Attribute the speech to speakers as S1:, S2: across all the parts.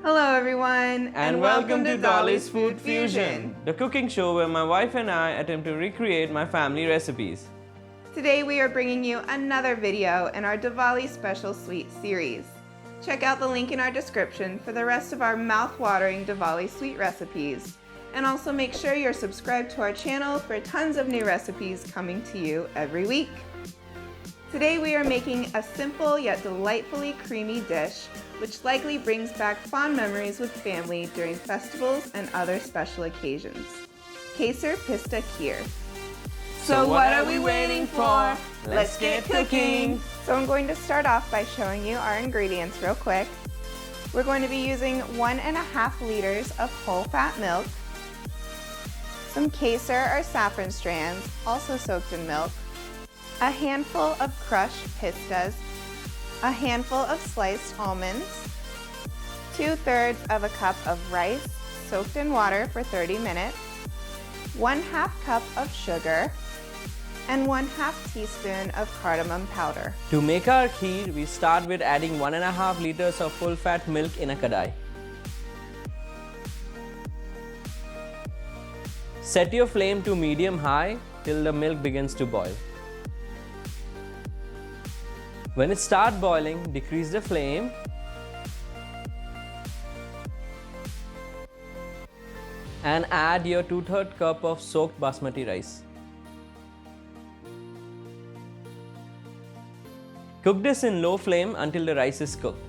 S1: Hello everyone,
S2: And welcome to Dolly's Food Fusion, the cooking show where my wife and I attempt to recreate my family recipes.
S1: Today we are bringing you another video in our Diwali Special Sweets series. Check out the link in our description for the rest of our mouth-watering Diwali sweet recipes. And also make sure you're subscribed to our channel for tons of new recipes coming to you every week. Today we are making a simple yet delightfully creamy dish which likely brings back fond memories with family during festivals and other special occasions. Kesar Pista Kheer.
S2: So what are we waiting for? Let's get cooking!
S1: So I'm going to start off by showing you our ingredients real quick. We're going to be using 1.5 liters of whole fat milk, some kesar or saffron strands, also soaked in milk, a handful of crushed pistas, a handful of sliced almonds, 2/3 of a cup of rice soaked in water for 30 minutes, 1/2 cup of sugar, and 1/2 teaspoon of cardamom powder.
S2: To make our kheer, we start with adding 1.5 liters of full fat milk in a kadai. Set your flame to medium-high till the milk begins to boil. When it starts boiling, decrease the flame and add your 2/3 cup of soaked basmati rice. Cook this in low flame until the rice is cooked.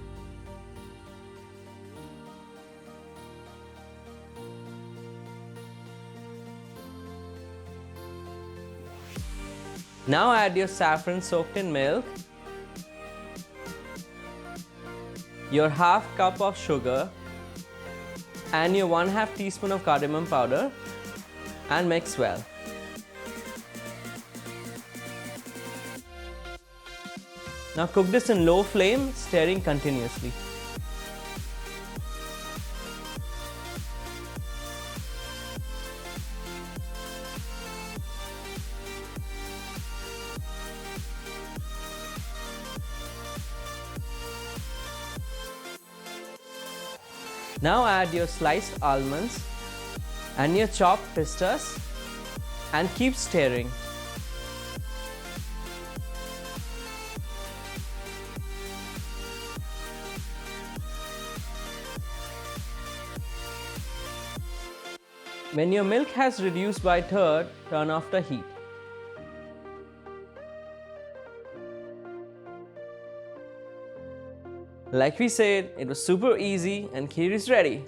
S2: Now add your saffron soaked in milk, your 1/2 cup of sugar and your 1/2 teaspoon of cardamom powder and mix well. Now cook this in low flame, stirring continuously. Now add your sliced almonds and your chopped pistas and keep stirring. When your milk has reduced by 1/3, turn off the heat. Like we said, it was super easy and kheer is ready.